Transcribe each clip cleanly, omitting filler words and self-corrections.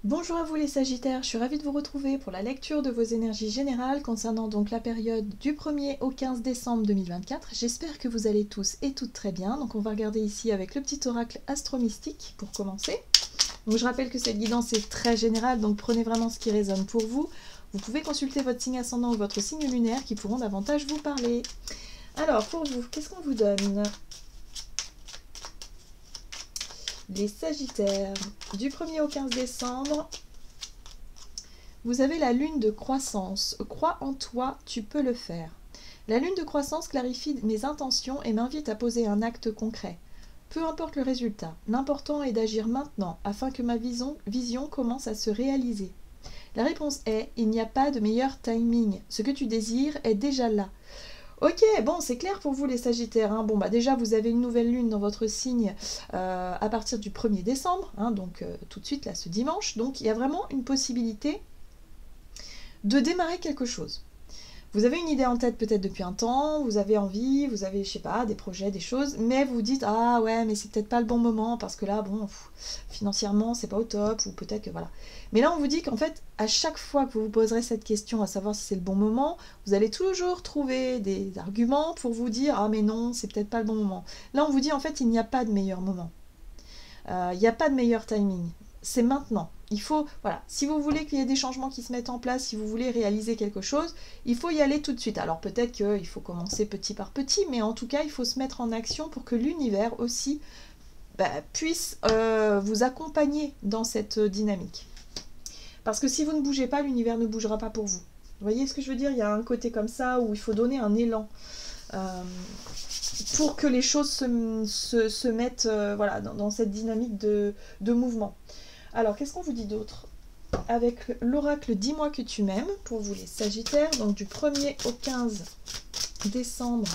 Bonjour à vous les Sagittaires, je suis ravie de vous retrouver pour la lecture de vos énergies générales concernant donc la période du 1er au 15 décembre 2024. J'espère que vous allez tous et toutes très bien. Donc on va regarder ici avec le petit oracle astro-mystique pour commencer. Donc je rappelle que cette guidance est très générale, donc prenez vraiment ce qui résonne pour vous. Vous pouvez consulter votre signe ascendant ou votre signe lunaire qui pourront davantage vous parler. Alors pour vous, qu'est-ce qu'on vous donne ? Les Sagittaires, du 1er au 15 décembre, vous avez la lune de croissance. Crois en toi, tu peux le faire. La lune de croissance clarifie mes intentions et m'invite à poser un acte concret. Peu importe le résultat, l'important est d'agir maintenant afin que ma vision commence à se réaliser. La réponse est, il n'y a pas de meilleur timing. Ce que tu désires est déjà là. Ok, bon, c'est clair pour vous les Sagittaires. Hein. Bon, bah déjà, vous avez une nouvelle lune dans votre signe à partir du 1er décembre, hein, donc tout de suite, là, ce dimanche. Donc, il y a vraiment une possibilité de démarrer quelque chose. Vous avez une idée en tête peut-être depuis un temps, vous avez envie, vous avez, je sais pas, des projets, des choses, mais vous vous dites, ah ouais, mais c'est peut-être pas le bon moment, parce que là, bon, financièrement, c'est pas au top, ou peut-être que voilà. Mais là, on vous dit qu'en fait, à chaque fois que vous vous poserez cette question, à savoir si c'est le bon moment, vous allez toujours trouver des arguments pour vous dire, ah mais non, c'est peut-être pas le bon moment. Là, on vous dit, en fait, il n'y a pas de meilleur moment. Il n'y a pas de meilleur timing. C'est maintenant. Il faut, voilà, si vous voulez qu'il y ait des changements qui se mettent en place, si vous voulez réaliser quelque chose, il faut y aller tout de suite. Alors peut-être qu'il faut commencer petit par petit, mais en tout cas, il faut se mettre en action pour que l'univers aussi puisse vous accompagner dans cette dynamique. Parce que si vous ne bougez pas, l'univers ne bougera pas pour vous. Vous voyez ce que je veux dire ? Il y a un côté comme ça où il faut donner un élan. Pour que les choses se mettent voilà, dans cette dynamique de mouvement. Alors, qu'est-ce qu'on vous dit d'autre ? Avec l'oracle Dis-moi que tu m'aimes, pour vous les Sagittaires, donc du 1er au 15 décembre.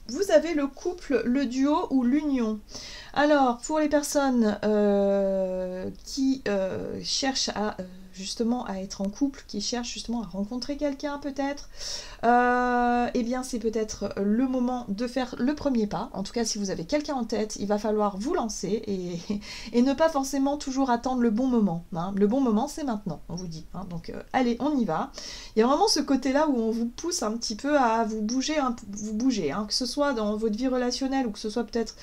Vous avez le couple, le duo ou l'union. Alors, pour les personnes qui cherchent à justement à être en couple, qui cherchent justement à rencontrer quelqu'un peut-être, eh bien c'est peut-être le moment de faire le premier pas. En tout cas, si vous avez quelqu'un en tête, il va falloir vous lancer et ne pas forcément toujours attendre le bon moment. Hein. Le bon moment, c'est maintenant, on vous dit. Hein. Donc, allez, on y va. Il y a vraiment ce côté-là où on vous pousse un petit peu à vous bouger, hein, que ce soit dans votre vie relationnelle ou que ce soit peut-être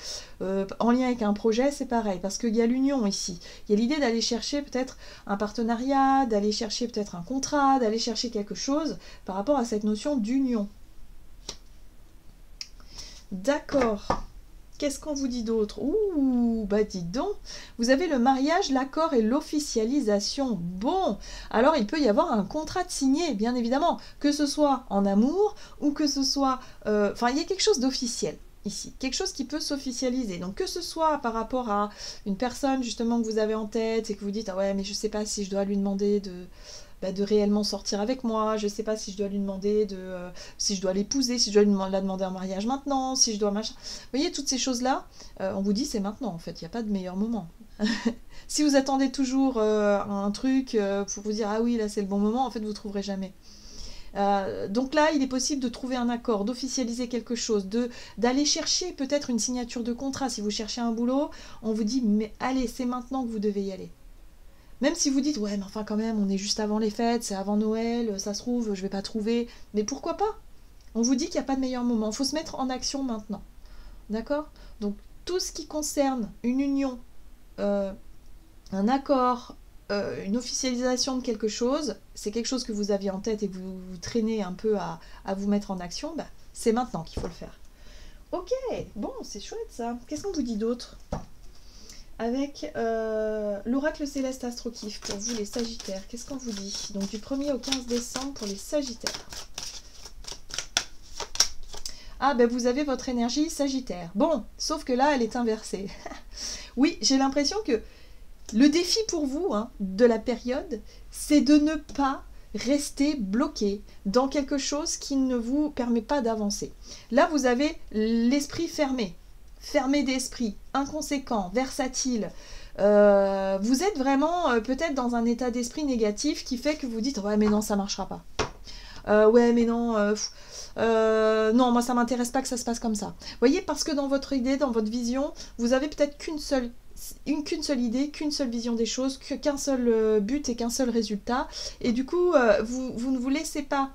en lien avec un projet, c'est pareil, parce qu'il y a l'union ici. Il y a l'idée d'aller chercher peut-être un partenariat, d'aller chercher peut-être un contrat, d'aller chercher quelque chose par rapport à cette notion d'union. D'accord. Qu'est-ce qu'on vous dit d'autre ? Ouh, bah dites donc, vous avez le mariage, l'accord et l'officialisation. Bon, alors il peut y avoir un contrat de signé, bien évidemment, que ce soit en amour ou que ce soit... Enfin, il y a quelque chose d'officiel ici, quelque chose qui peut s'officialiser. Donc que ce soit par rapport à une personne justement que vous avez en tête et que vous dites, ah ouais, mais je sais pas si je dois lui demander de réellement sortir avec moi, je sais pas si je dois lui demander si je dois l'épouser, si je dois la demander en mariage maintenant, si je dois machin. Vous voyez, toutes ces choses-là, on vous dit c'est maintenant en fait, il n'y a pas de meilleur moment. Si vous attendez toujours un truc pour vous dire ah oui, là c'est le bon moment, en fait vous ne trouverez jamais. Donc là, il est possible de trouver un accord, d'officialiser quelque chose, d'aller chercher peut-être une signature de contrat. Si vous cherchez un boulot, on vous dit mais allez, c'est maintenant que vous devez y aller. Même si vous dites, ouais, mais enfin quand même, on est juste avant les fêtes, c'est avant Noël, ça se trouve, je vais pas trouver. Mais pourquoi pas ? On vous dit qu'il n'y a pas de meilleur moment. Il faut se mettre en action maintenant. D'accord ? Donc, tout ce qui concerne une union, un accord, une officialisation de quelque chose, c'est quelque chose que vous aviez en tête et que vous traînez un peu à vous mettre en action, bah, c'est maintenant qu'il faut le faire. Ok, bon, c'est chouette ça. Qu'est-ce qu'on vous dit d'autre ? Avec l'oracle céleste Astro-Kiff pour vous les Sagittaires. Qu'est-ce qu'on vous dit ? Donc du 1er au 15 décembre pour les Sagittaires. Ah ben vous avez votre énergie Sagittaire. Bon, sauf que là elle est inversée. Oui, j'ai l'impression que le défi pour vous de la période, c'est de ne pas rester bloqué dans quelque chose qui ne vous permet pas d'avancer. Là vous avez l'esprit fermé. Fermé d'esprit, inconséquent, versatile. Vous êtes vraiment peut-être dans un état d'esprit négatif qui fait que vous dites « Ouais, mais non, ça ne marchera pas. » Ouais, mais non, non, moi ça m'intéresse pas que ça se passe comme ça. Vous voyez, parce que dans votre idée, dans votre vision, vous avez peut-être qu'une seule idée, qu'une seule vision des choses, qu'un seul but et qu'un seul résultat. Et du coup, vous ne vous laissez pas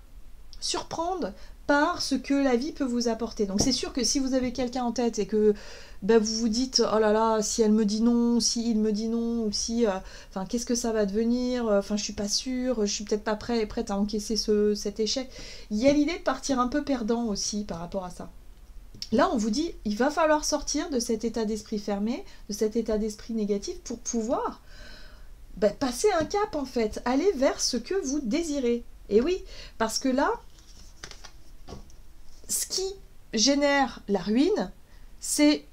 surprendre par ce que la vie peut vous apporter. Donc c'est sûr que si vous avez quelqu'un en tête et que bah, vous vous dites oh là là, si elle me dit non, si il me dit non, ou si enfin qu'est-ce que ça va devenir, enfin je suis pas sûre, je suis peut-être pas prête à encaisser cet échec. Il y a l'idée de partir un peu perdant aussi par rapport à ça. Là, on vous dit, il va falloir sortir de cet état d'esprit fermé, de cet état d'esprit négatif pour pouvoir bah, passer un cap en fait, aller vers ce que vous désirez. Et oui, parce que là, ce qui génère la ruine, c'est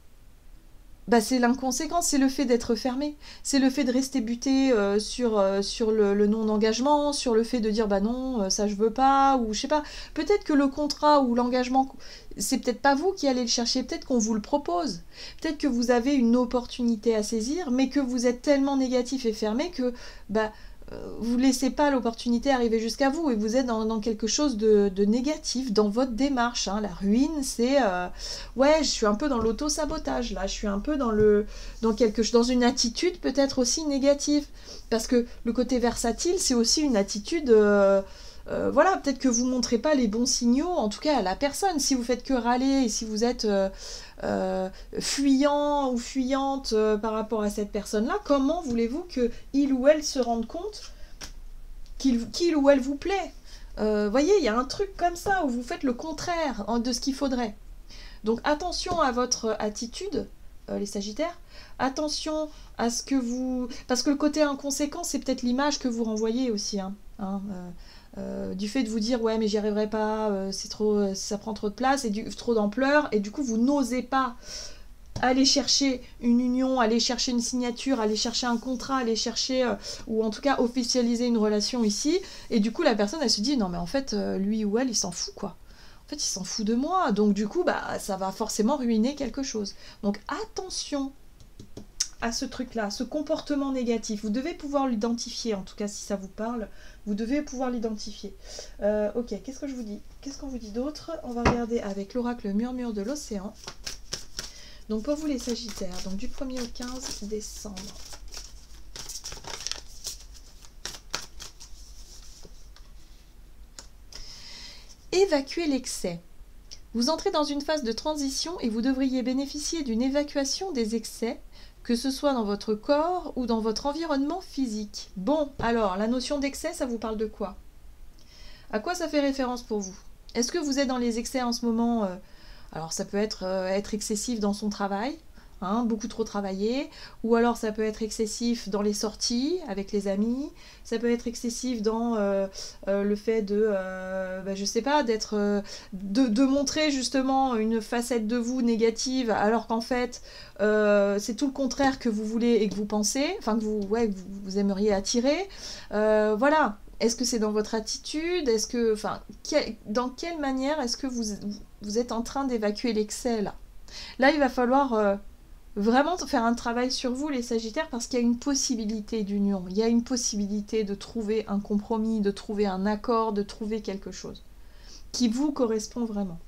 l'inconséquence, c'est le fait d'être fermé, c'est le fait de rester buté sur le non-engagement, sur le fait de dire bah non, ça je veux pas, ou je sais pas, peut-être que le contrat ou l'engagement, c'est peut-être pas vous qui allez le chercher, peut-être qu'on vous le propose, peut-être que vous avez une opportunité à saisir, mais que vous êtes tellement négatif et fermé que bah vous ne laissez pas l'opportunité arriver jusqu'à vous et vous êtes dans quelque chose de négatif dans votre démarche. Hein. La ruine, c'est ouais, je suis un peu dans l'auto-sabotage là, je suis un peu dans une attitude peut-être aussi négative. Parce que le côté versatile, c'est aussi une attitude. Voilà, peut-être que vous ne montrez pas les bons signaux, en tout cas à la personne. Si vous faites que râler et si vous êtes fuyant ou fuyante par rapport à cette personne-là, comment voulez-vous qu'il ou elle se rende compte qu'il ou elle vous plaît? Voyez, il y a un truc comme ça où vous faites le contraire de ce qu'il faudrait. Donc attention à votre attitude, les Sagittaires. Attention à ce que vous... Parce que le côté inconséquent, c'est peut-être l'image que vous renvoyez aussi. Du fait de vous dire ouais mais j'y arriverai pas, c'est trop, ça prend trop de place et trop d'ampleur et du coup vous n'osez pas aller chercher une union, aller chercher une signature, aller chercher un contrat, aller chercher ou en tout cas officialiser une relation ici et du coup la personne elle se dit non mais en fait lui ou elle il s'en fout quoi. En fait il s'en fout de moi donc du coup bah ça va forcément ruiner quelque chose. Donc attention à ce truc-là, ce comportement négatif. Vous devez pouvoir l'identifier, en tout cas si ça vous parle, vous devez pouvoir l'identifier. Ok, qu'est-ce que je vous dis? Qu'est-ce qu'on vous dit d'autre? On va regarder avec l'oracle Murmure de l'Océan. Donc pour vous les Sagittaires, donc du 1er au 15 décembre. Évacuer l'excès. Vous entrez dans une phase de transition et vous devriez bénéficier d'une évacuation des excès, que ce soit dans votre corps ou dans votre environnement physique. Bon, alors, la notion d'excès, ça vous parle de quoi? À quoi ça fait référence pour vous? Est-ce que vous êtes dans les excès en ce moment? Alors, ça peut être excessif dans son travail, hein, beaucoup trop travailler, ou alors ça peut être excessif dans les sorties avec les amis, ça peut être excessif dans le fait de, je sais pas, de montrer justement une facette de vous négative, alors qu'en fait c'est tout le contraire que vous voulez et que vous pensez, enfin que vous aimeriez attirer, voilà. Est-ce que c'est dans votre attitude? Est-ce que, enfin, dans quelle manière est-ce que vous êtes en train d'évacuer l'excès là? Là, il va falloir vraiment faire un travail sur vous, les Sagittaires, parce qu'il y a une possibilité d'union. Il y a une possibilité de trouver un compromis, de trouver un accord, de trouver quelque chose qui vous correspond vraiment.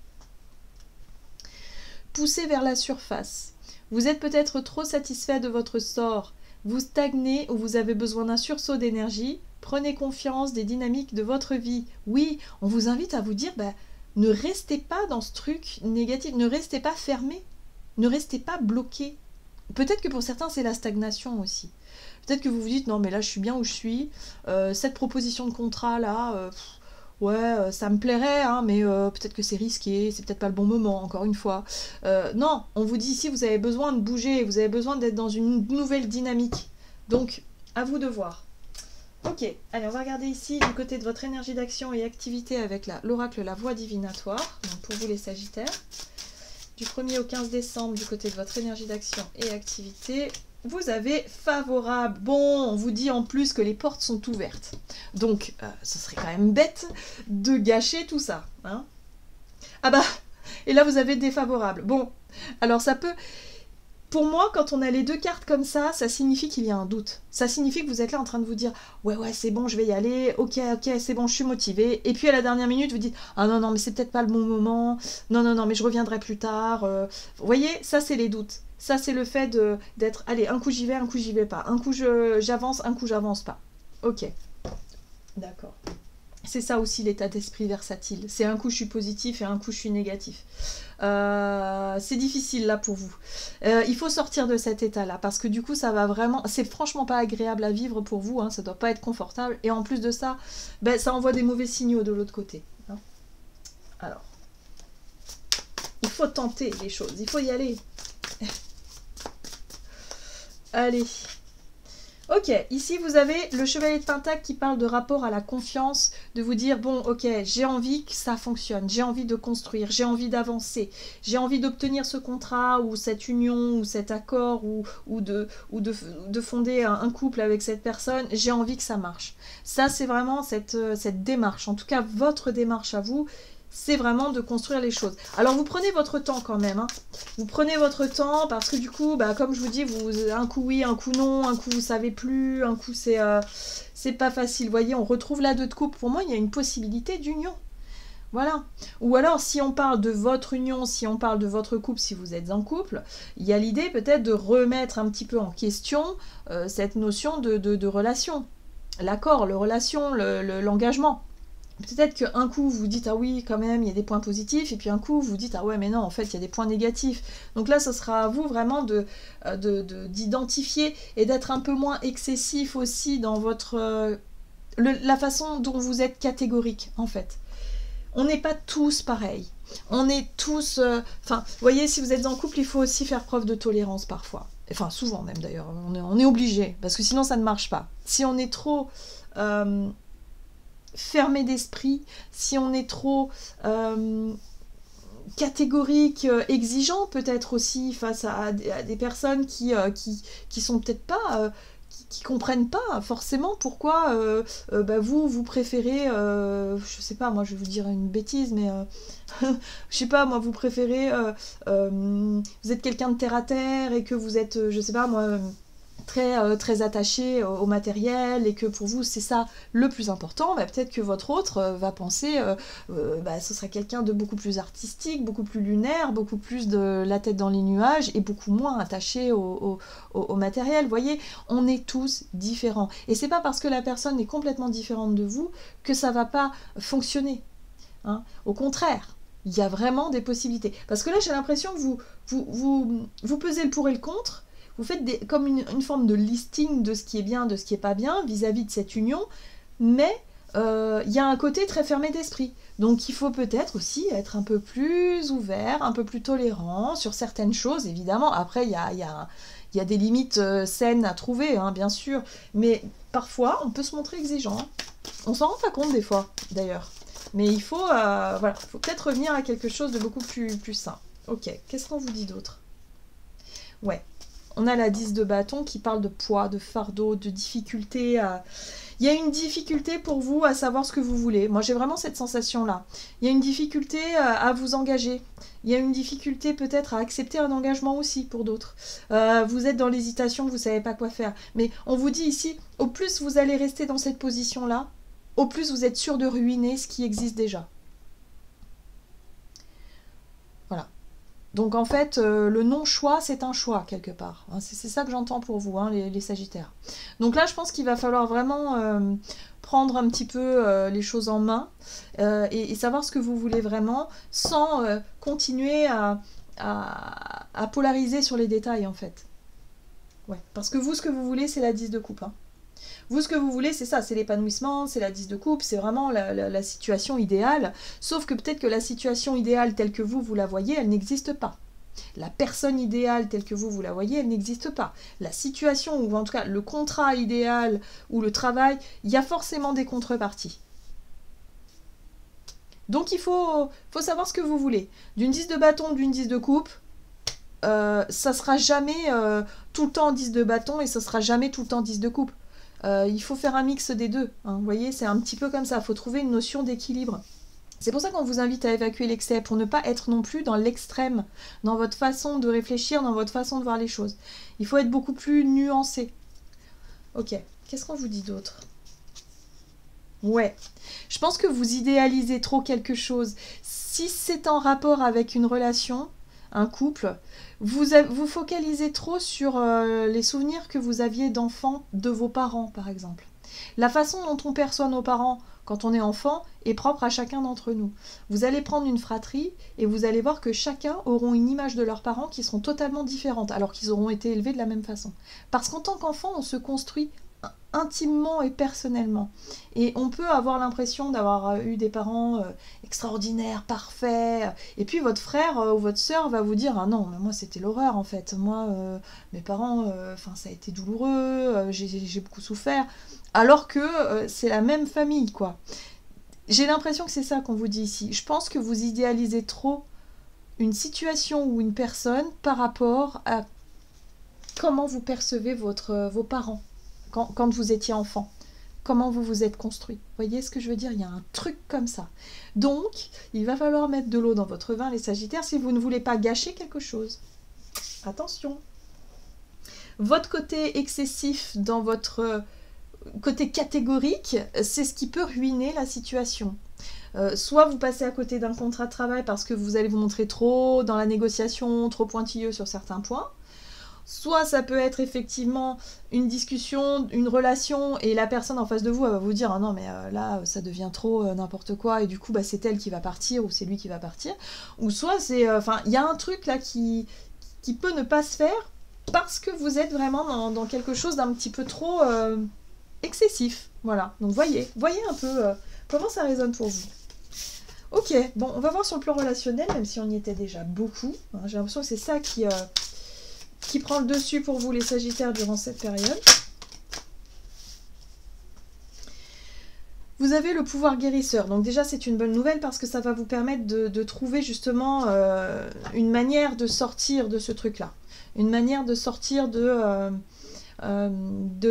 Poussez vers la surface. Vous êtes peut-être trop satisfait de votre sort. Vous stagnez ou vous avez besoin d'un sursaut d'énergie. Prenez confiance des dynamiques de votre vie. Oui, on vous invite à vous dire, ne restez pas dans ce truc négatif, ne restez pas fermé, ne restez pas bloqué. Peut-être que pour certains, c'est la stagnation aussi. Peut-être que vous vous dites, non mais là je suis bien où je suis, cette proposition de contrat là, ça me plairait, hein, mais peut-être que c'est risqué, c'est peut-être pas le bon moment, encore une fois. Non, on vous dit ici, vous avez besoin de bouger, vous avez besoin d'être dans une nouvelle dynamique. Donc, à vous de voir. Ok, allez, on va regarder ici du côté de votre énergie d'action et activité avec l'oracle La Voie Divinatoire, donc pour vous les Sagittaires. Du 1er au 15 décembre, du côté de votre énergie d'action et activité, vous avez favorable. Bon, on vous dit en plus que les portes sont ouvertes. Donc, ce serait quand même bête de gâcher tout ça. Hein. Ah bah, et là vous avez défavorable. Bon, alors ça peut... Pour moi, quand on a les deux cartes comme ça signifie qu'il y a un doute. Ça signifie que vous êtes là en train de vous dire « Ouais, c'est bon, je vais y aller. Ok, c'est bon, je suis motivée. » Et puis à la dernière minute, vous dites « Ah non, mais c'est peut-être pas le bon moment. Non, mais je reviendrai plus tard. Vous voyez, ça, c'est les doutes. Ça, c'est le fait d'être « Allez, un coup j'y vais, un coup j'y vais pas. Un coup j'avance, un coup j'avance pas. » Ok, d'accord. C'est ça aussi l'état d'esprit versatile. C'est un coup je suis positif et un coup je suis négatif. C'est difficile là pour vous. Il faut sortir de cet état-là parce que du coup ça va vraiment... C'est franchement pas agréable à vivre pour vous, hein, ça doit pas être confortable. Et en plus de ça, ben, ça envoie des mauvais signaux de l'autre côté. Hein. Alors, il faut tenter les choses, il faut y aller. Allez. Ok, ici vous avez le chevalier de Pentacle qui parle de rapport à la confiance, de vous dire, bon, ok, j'ai envie que ça fonctionne, j'ai envie de construire, j'ai envie d'avancer, j'ai envie d'obtenir ce contrat, ou cette union, ou cet accord, ou de fonder un couple avec cette personne, j'ai envie que ça marche. Ça, c'est vraiment cette démarche, en tout cas, votre démarche à vous, c'est vraiment de construire les choses. Alors, vous prenez votre temps quand même. Hein. Vous prenez votre temps parce que du coup, bah, comme je vous dis, un coup oui, un coup non, un coup vous savez plus, un coup c'est pas facile. Vous voyez, on retrouve la 2 de coupe. Pour moi, il y a une possibilité d'union. Voilà. Ou alors, si on parle de votre union, si on parle de votre couple, si vous êtes en couple, il y a l'idée peut-être de remettre un petit peu en question cette notion de relation. L'accord, la relation, l'engagement. Peut-être qu'un coup, vous dites « Ah oui, quand même, il y a des points positifs », et puis un coup, vous dites « Ah ouais, mais non, en fait, il y a des points négatifs. » Donc là, ce sera à vous vraiment d'identifier et d'être un peu moins excessif aussi dans votre... la façon dont vous êtes catégorique, en fait. On n'est pas tous pareils. On est tous... Enfin, vous voyez, si vous êtes en couple, il faut aussi faire preuve de tolérance parfois. Enfin, souvent même d'ailleurs. On est obligé, parce que sinon, ça ne marche pas. Si on est trop... fermé d'esprit, si on est trop catégorique, exigeant peut-être aussi face à des personnes qui sont peut-être pas, qui comprennent pas forcément pourquoi bah vous préférez, je sais pas, moi je vais vous dire une bêtise, mais je sais pas, moi vous préférez, vous êtes quelqu'un de terre à terre et que vous êtes, je sais pas moi, très attaché au matériel et que pour vous c'est ça le plus important, bah, peut-être que votre autre va penser bah, ce sera quelqu'un de beaucoup plus artistique, beaucoup plus lunaire, beaucoup plus de la tête dans les nuages et beaucoup moins attaché au matériel. Vous voyez, on est tous différents et c'est pas parce que la personne est complètement différente de vous que ça va pas fonctionner, hein. Au contraire, il y a vraiment des possibilités parce que là j'ai l'impression que vous pesez le pour et le contre. Vous faites comme une forme de listing de ce qui est bien, de ce qui n'est pas bien vis-à-vis de cette union, mais il y a un côté très fermé d'esprit. Donc il faut peut-être aussi être un peu plus ouvert, un peu plus tolérant sur certaines choses, évidemment. Après, il y a des limites saines à trouver, hein, bien sûr, mais parfois, on peut se montrer exigeant. Hein. On s'en rend pas compte des fois, d'ailleurs. Mais il faut, voilà, faut peut-être revenir à quelque chose de beaucoup plus sain. Ok, qu'est-ce qu'on vous dit d'autre? Ouais. On a la 10 de bâton qui parle de poids, de fardeau, de difficulté. Il y a une difficulté pour vous à savoir ce que vous voulez. Moi, j'ai vraiment cette sensation-là. Il y a une difficulté à vous engager. Il y a une difficulté peut-être à accepter un engagement aussi pour d'autres. Vous êtes dans l'hésitation, vous ne savez pas quoi faire. Mais on vous dit ici, au plus vous allez rester dans cette position-là, au plus vous êtes sûr de ruiner ce qui existe déjà. Voilà. Donc en fait, le non-choix, c'est un choix quelque part. Hein, c'est ça que j'entends pour vous, hein, les Sagittaires. Donc là, je pense qu'il va falloir vraiment prendre un petit peu les choses en main et savoir ce que vous voulez vraiment sans continuer à polariser sur les détails en fait. Ouais, parce que vous, ce que vous voulez, c'est la 10 de coupe. Hein. Vous, ce que vous voulez, c'est ça, c'est l'épanouissement, c'est la 10 de coupe, c'est vraiment la situation idéale. Sauf que peut-être que la situation idéale telle que vous la voyez, elle n'existe pas. La personne idéale telle que vous la voyez, elle n'existe pas. La situation, ou en tout cas le contrat idéal, ou le travail, il y a forcément des contreparties. Donc il faut savoir ce que vous voulez. D'une 10 de bâton, d'une 10 de coupe, ça sera jamais tout le temps 10 de bâton et ça sera jamais tout le temps 10 de coupe. Il faut faire un mix des deux. Hein. Vous voyez, c'est un petit peu comme ça. Il faut trouver une notion d'équilibre. C'est pour ça qu'on vous invite à évacuer l'excès, pour ne pas être non plus dans l'extrême, dans votre façon de réfléchir, dans votre façon de voir les choses. Il faut être beaucoup plus nuancé. Ok, qu'est-ce qu'on vous dit d'autre? Ouais, je pense que vous idéalisez trop quelque chose. Si c'est en rapport avec une relation, un couple, vous focalisez trop sur les souvenirs que vous aviez d'enfants de vos parents, par exemple. La façon dont on perçoit nos parents quand on est enfant est propre à chacun d'entre nous. Vous allez prendre une fratrie et vous allez voir que chacun auront une image de leurs parents qui seront totalement différentes, alors qu'ils auront été élevés de la même façon. Parce qu'en tant qu'enfant, on se construit intimement et personnellement. Et on peut avoir l'impression d'avoir eu des parents extraordinaires, parfaits, et puis votre frère ou votre sœur va vous dire « Ah non, mais moi c'était l'horreur en fait, moi, mes parents, ça a été douloureux, j'ai beaucoup souffert », alors que c'est la même famille, quoi. J'ai l'impression que c'est ça qu'on vous dit ici. Je pense que vous idéalisez trop une situation ou une personne par rapport à comment vous percevez vos parents. Quand vous étiez enfant, comment vous vous êtes construit. Vous voyez ce que je veux dire? Il y a un truc comme ça. Donc, il va falloir mettre de l'eau dans votre vin, les Sagittaires, si vous ne voulez pas gâcher quelque chose. Attention. Votre côté excessif dans votre côté catégorique, c'est ce qui peut ruiner la situation. Soit vous passez à côté d'un contrat de travail parce que vous allez vous montrer trop dans la négociation, trop pointilleux sur certains points. Soit ça peut être effectivement une discussion, une relation, et la personne en face de vous elle va vous dire « Ah non, mais là, ça devient trop n'importe quoi, et du coup, c'est elle qui va partir, ou c'est lui qui va partir. » Ou soit c'est... il y a un truc là qui peut ne pas se faire parce que vous êtes vraiment dans quelque chose d'un petit peu trop excessif. Voilà. Donc voyez un peu comment ça résonne pour vous. Ok, bon, on va voir sur le plan relationnel, même si on y était déjà beaucoup. Hein, j'ai l'impression que c'est ça qui prend le dessus pour vous les Sagittaires durant cette période. Vous avez le pouvoir guérisseur, donc déjà c'est une bonne nouvelle parce que ça va vous permettre de trouver justement une manière de sortir de ce truc-là, une manière de sortir de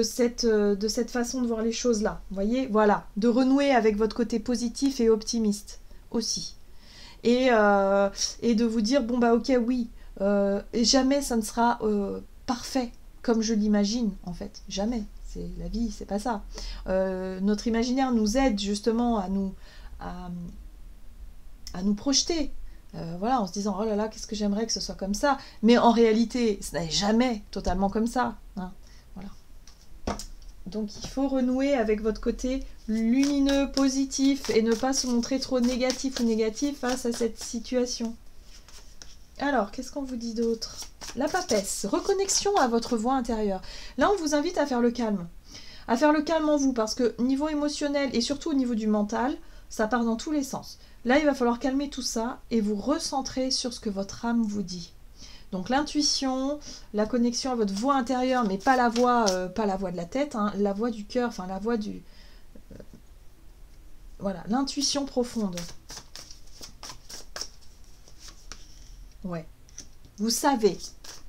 cette façon de voir les choses-là, vous voyez, voilà, de renouer avec votre côté positif et optimiste aussi, et de vous dire, bon bah ok, oui, et jamais ça ne sera parfait comme je l'imagine en fait, jamais, c'est la vie, c'est pas ça. Notre imaginaire nous aide justement à nous projeter, voilà, en se disant oh là là, qu'est-ce que j'aimerais que ce soit comme ça, mais en réalité ce n'est jamais totalement comme ça, hein, voilà. Donc il faut renouer avec votre côté lumineux, positif, et ne pas se montrer trop négatif ou négatif face à cette situation. Alors, qu'est-ce qu'on vous dit d'autre? La papesse, reconnexion à votre voix intérieure. Là, on vous invite à faire le calme. À faire le calme en vous, parce que niveau émotionnel et surtout au niveau du mental, ça part dans tous les sens. Là, il va falloir calmer tout ça et vous recentrer sur ce que votre âme vous dit. Donc l'intuition, la connexion à votre voix intérieure, mais pas la voix de la tête, hein, la voix du cœur, enfin la voix du... voilà, l'intuition profonde. Ouais. Vous savez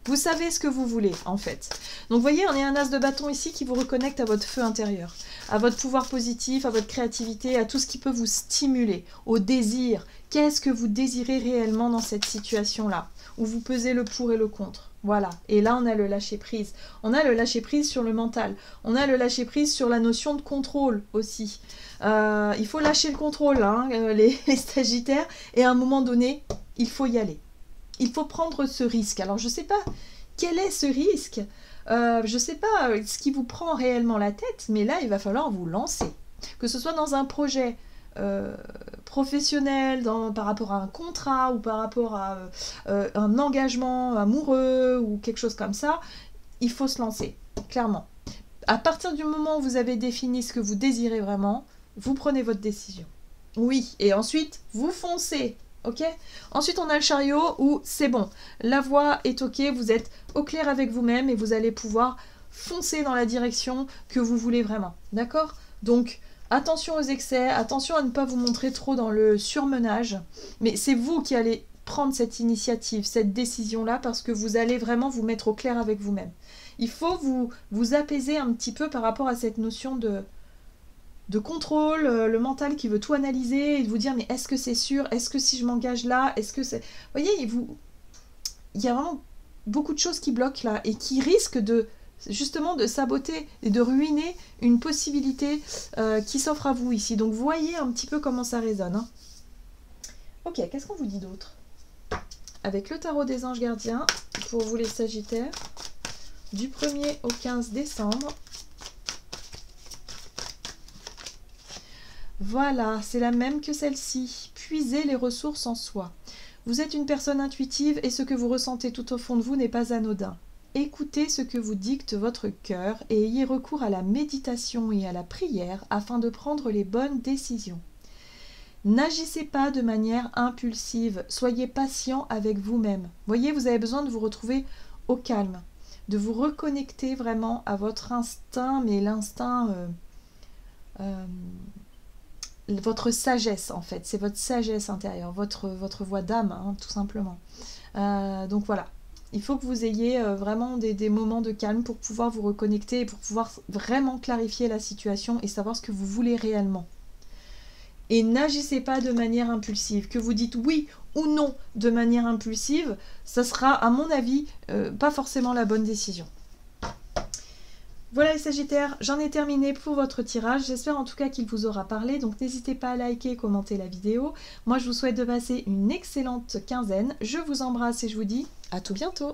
ce que vous voulez, en fait. Donc, vous voyez, on est un as de bâton ici qui vous reconnecte à votre feu intérieur, à votre pouvoir positif, à votre créativité, à tout ce qui peut vous stimuler, au désir. Qu'est-ce que vous désirez réellement dans cette situation-là, où vous pesez le pour et le contre. Voilà. Et là, on a le lâcher-prise. On a le lâcher-prise sur le mental. On a le lâcher-prise sur la notion de contrôle aussi. Il faut lâcher le contrôle, hein, les Sagittaires, et à un moment donné, il faut y aller. Il faut prendre ce risque. Alors, je ne sais pas quel est ce risque. Je ne sais pas ce qui vous prend réellement la tête, mais là, il va falloir vous lancer. Que ce soit dans un projet professionnel, par rapport à un contrat ou par rapport à un engagement amoureux ou quelque chose comme ça, il faut se lancer, clairement. À partir du moment où vous avez défini ce que vous désirez vraiment, vous prenez votre décision. Oui, et ensuite, vous foncez. Ok. Ensuite, on a le chariot où c'est bon. La voie est ok, vous êtes au clair avec vous-même et vous allez pouvoir foncer dans la direction que vous voulez vraiment. D'accord? Donc, attention aux excès, attention à ne pas vous montrer trop dans le surmenage. Mais c'est vous qui allez prendre cette initiative, cette décision-là, parce que vous allez vraiment vous mettre au clair avec vous-même. Il faut vous apaiser un petit peu par rapport à cette notion de de contrôle, le mental qui veut tout analyser et de vous dire mais est-ce que c'est sûr, est-ce que si je m'engage là, est-ce que c'est... Vous voyez, il y a vraiment beaucoup de choses qui bloquent là et qui risquent de justement de saboter et de ruiner une possibilité qui s'offre à vous ici. Donc voyez un petit peu comment ça résonne. Hein. Ok, qu'est-ce qu'on vous dit d'autre? Avec le tarot des anges gardiens, pour vous les Sagittaires, du 1er au 15 décembre. Voilà, c'est la même que celle-ci. Puisez les ressources en soi. Vous êtes une personne intuitive et ce que vous ressentez tout au fond de vous n'est pas anodin. Écoutez ce que vous dicte votre cœur et ayez recours à la méditation et à la prière afin de prendre les bonnes décisions. N'agissez pas de manière impulsive, soyez patient avec vous-même. Voyez, vous avez besoin de vous retrouver au calme, de vous reconnecter vraiment à votre instinct, mais l'instinct, votre sagesse en fait, c'est votre sagesse intérieure, votre voix d'âme, hein, tout simplement. Donc voilà. Il faut que vous ayez vraiment des moments de calme pour pouvoir vous reconnecter et pour pouvoir vraiment clarifier la situation et savoir ce que vous voulez réellement. Et n'agissez pas de manière impulsive. Que vous dites oui ou non de manière impulsive, ça sera, à mon avis, pas forcément la bonne décision. Voilà les Sagittaires, j'en ai terminé pour votre tirage. J'espère en tout cas qu'il vous aura parlé. Donc n'hésitez pas à liker et commenter la vidéo. Moi je vous souhaite de passer une excellente quinzaine. Je vous embrasse et je vous dis à tout bientôt.